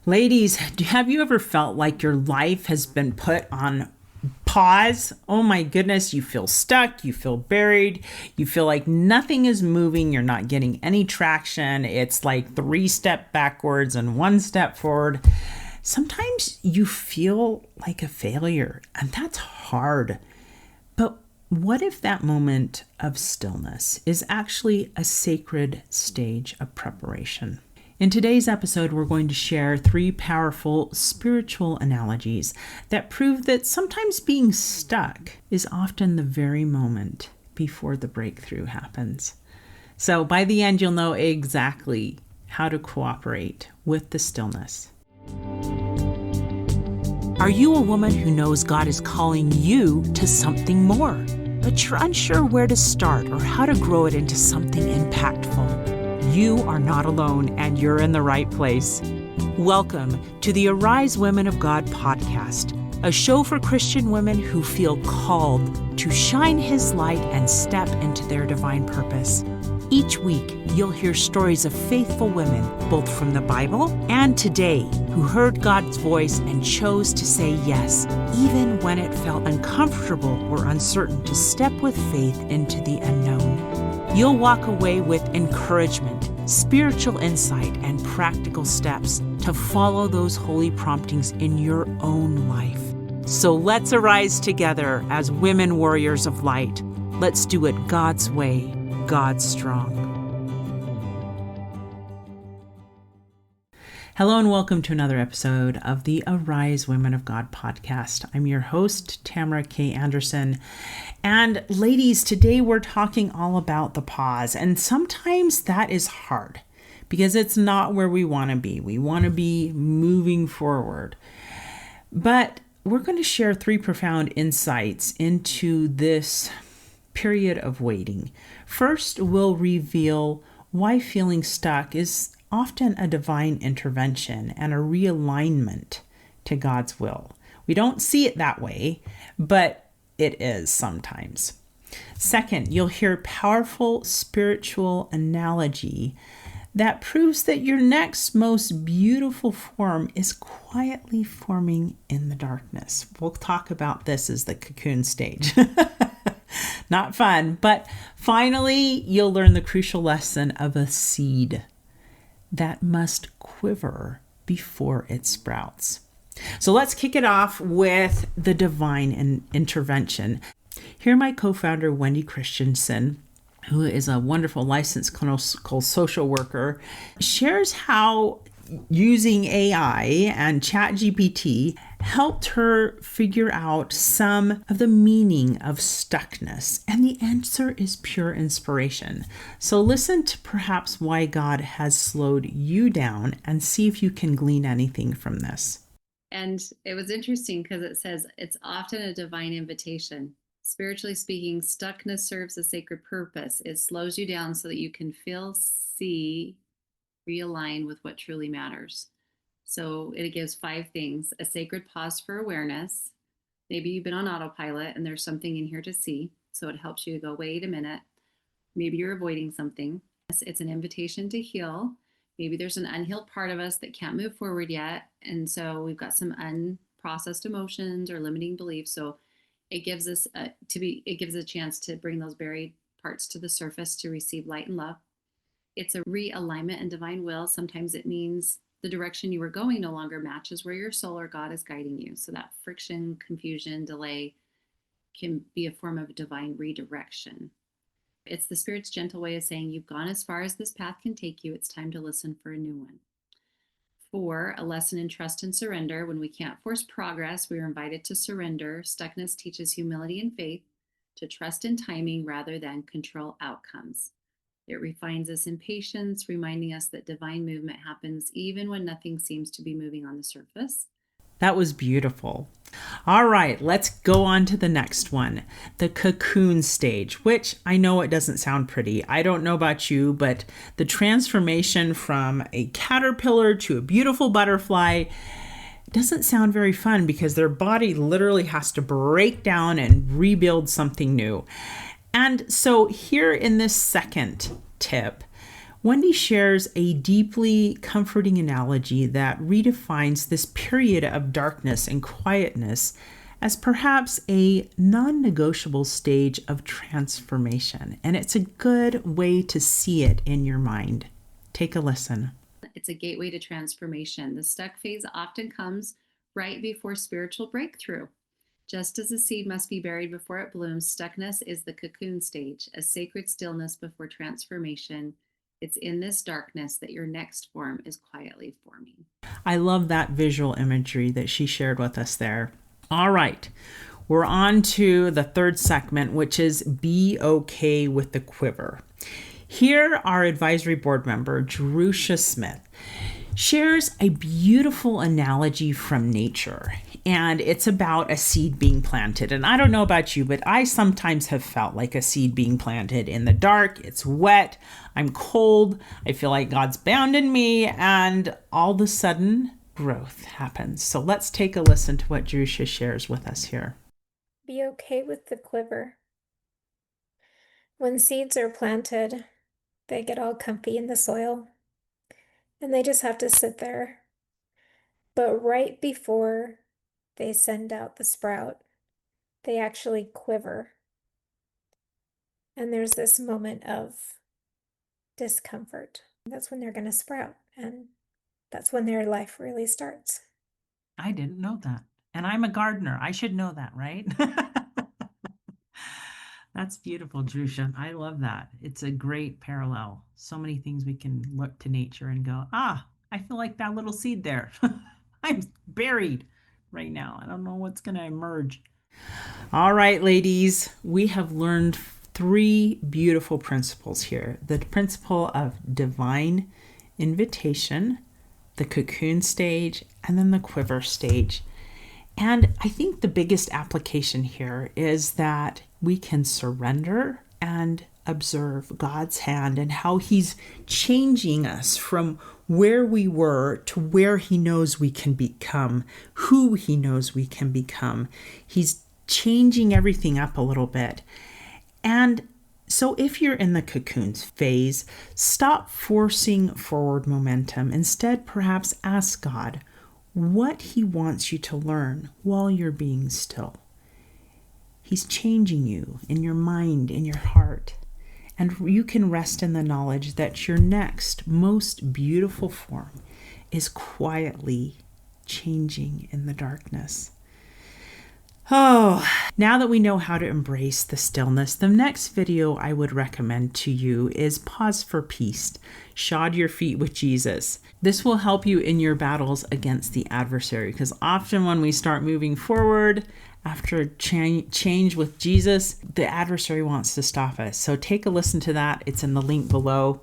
Ladies, have you ever felt like your life has been put on pause? Oh my goodness, you feel stuck, you feel buried, you feel like nothing is moving, you're not getting any traction. It's like 3 steps backwards and 1 step forward. Sometimes you feel like a failure, and that's hard. But what if that moment of stillness is actually a sacred stage of preparation? In today's episode, we're going to share 3 powerful spiritual analogies that prove that sometimes being stuck is often the very moment before the breakthrough happens. So by the end, you'll know exactly how to cooperate with the stillness. Are you a woman who knows God is calling you to something more, but you're unsure where to start or how to grow it into something impactful? You are not alone, and you're in the right place. Welcome to the Arise Women of God podcast, a show for Christian women who feel called to shine His light and step into their divine purpose. Each week, you'll hear stories of faithful women, both from the Bible and today, who heard God's voice and chose to say yes, even when it felt uncomfortable or uncertain to step with faith into the unknown. You'll walk away with encouragement, spiritual insight, and practical steps to follow those holy promptings in your own life. So let's arise together as women warriors of light. Let's do it God's way, God strong. Hello and welcome to another episode of the Arise Women of God podcast. I'm your host, Tamara K. Anderson. And ladies, today we're talking all about the pause. And sometimes that is hard because it's not where we want to be. We want to be moving forward. But we're going to share 3 profound insights into this period of waiting. First, we'll reveal why feeling stuck is often a divine intervention and a realignment to God's will. We don't see it that way, but it is sometimes. Second, you'll hear powerful spiritual analogy that proves that your next most beautiful form is quietly forming in the darkness. We'll talk about this as the cocoon stage. Not fun, but finally, you'll learn the crucial lesson of a seed that must quiver before it sprouts. So let's kick it off with the divine intervention. Here, my co-founder, Wendi Christensen, who is a wonderful licensed clinical social worker, shares how using AI and ChatGPT helped her figure out some of the meaning of stuckness. And the answer is pure inspiration. So listen to perhaps why God has slowed you down and see if you can glean anything from this. And it was interesting because it says it's often a divine invitation. Spiritually speaking, stuckness serves a sacred purpose. It slows you down so that you can feel, see, realign with what truly matters. So it gives 5 things: a sacred pause for awareness. Maybe you've been on autopilot and there's something in here to see. So it helps you to go, wait a minute. Maybe you're avoiding something. It's an invitation to heal. Maybe there's an unhealed part of us that can't move forward yet. And so we've got some unprocessed emotions or limiting beliefs. So it gives us it gives a chance to bring those buried parts to the surface to receive light and love. It's a realignment and divine will. Sometimes it means the direction you were going no longer matches where your soul or God is guiding you. So that friction, confusion, delay can be a form of divine redirection. It's the Spirit's gentle way of saying, you've gone as far as this path can take you. It's time to listen for a new one. 4, a lesson in trust and surrender. When we can't force progress, we are invited to surrender. Stuckness teaches humility and faith, to trust in timing rather than control outcomes. It refines us in patience, reminding us that divine movement happens even when nothing seems to be moving on the surface. That was beautiful. All right, let's go on to the next one, the cocoon stage, which I know it doesn't sound pretty. I don't know about you, but the transformation from a caterpillar to a beautiful butterfly doesn't sound very fun because their body literally has to break down and rebuild something new. And so here in this second tip, Wendi shares a deeply comforting analogy that redefines this period of darkness and quietness as perhaps a non-negotiable stage of transformation. And it's a good way to see it in your mind. Take a listen. It's a gateway to transformation. The stuck phase often comes right before spiritual breakthrough. Just as a seed must be buried before it blooms, stuckness is the cocoon stage, a sacred stillness before transformation. It's in this darkness that your next form is quietly forming. I love that visual imagery that she shared with us there. All right, we're on to the third segment, which is be okay with the quiver. Here, our advisory board member, Jerusha Smith, shares a beautiful analogy from nature, and it's about a seed being planted. And I don't know about you, but I sometimes have felt like a seed being planted in the dark. It's wet, I'm cold, I feel like God's abandoned me, and all of a sudden, growth happens. So let's take a listen to what Jerusha shares with us here. Be okay with the quiver. When seeds are planted, they get all comfy in the soil and they just have to sit there. But right before they send out the sprout, they actually quiver. And there's this moment of discomfort. That's when they're going to sprout, and that's when their life really starts. I didn't know that. And I'm a gardener. I should know that, right? That's beautiful, Jerusha. I love that. It's a great parallel. So many things we can look to nature and go, I feel like that little seed there. I'm buried right now. I don't know what's going to emerge. All right, ladies, we have learned 3 beautiful principles here. The principle of divine invitation, the cocoon stage, and then the quiver stage. And I think the biggest application here is that we can surrender and observe God's hand and how He's changing us from where we were to where He knows we can become, who He knows we can become. He's changing everything up a little bit. And so if you're in the cocoon phase, stop forcing forward momentum. Instead, perhaps ask God what He wants you to learn while you're being still. He's changing you in your mind, in your heart. And you can rest in the knowledge that your next most beautiful form is quietly changing in the darkness. Oh, now that we know how to embrace the stillness, the next video I would recommend to you is Pause for Peace. Shod your feet with Jesus. This will help you in your battles against the adversary, because often when we start moving forward after change with Jesus, the adversary wants to stop us. So take a listen to that. It's in the link below.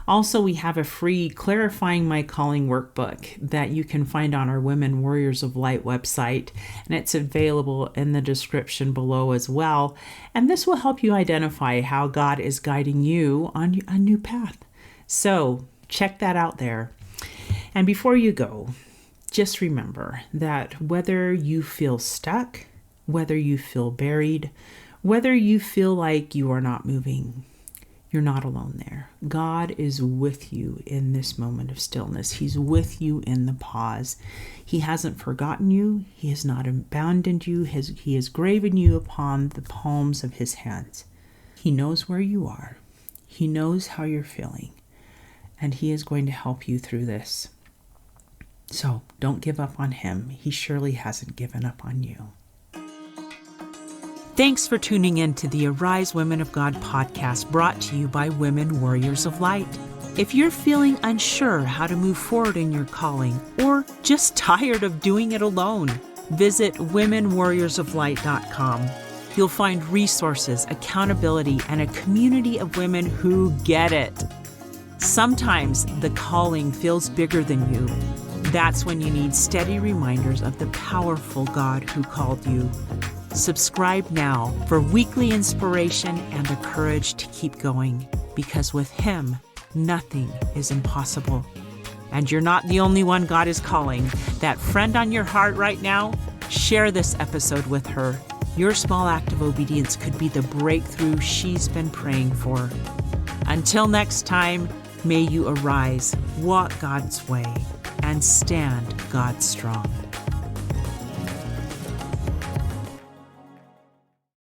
Also, we have a free Clarifying My Calling workbook that you can find on our Women Warriors of Light website, and it's available in the description below as well. And this will help you identify how God is guiding you on a new path. So check that out there. And before you go, just remember that whether you feel stuck, whether you feel buried, whether you feel like you are not moving, you're not alone there. God is with you in this moment of stillness. He's with you in the pause. He hasn't forgotten you. He has not abandoned you. He has graven you upon the palms of His hands. He knows where you are. He knows how you're feeling. And He is going to help you through this. So don't give up on Him. He surely hasn't given up on you. Thanks for tuning in to the Arise Women of God podcast, brought to you by Women Warriors of Light. If you're feeling unsure how to move forward in your calling, or just tired of doing it alone, visit womenwarriorsoflight.com. You'll find resources, accountability, and a community of women who get it. Sometimes the calling feels bigger than you. That's when you need steady reminders of the powerful God who called you. Subscribe now for weekly inspiration and the courage to keep going, because with Him, nothing is impossible. And you're not the only one God is calling. That friend on your heart right now, share this episode with her. Your small act of obedience could be the breakthrough she's been praying for. Until next time, May you arise, walk God's way, and stand God strong.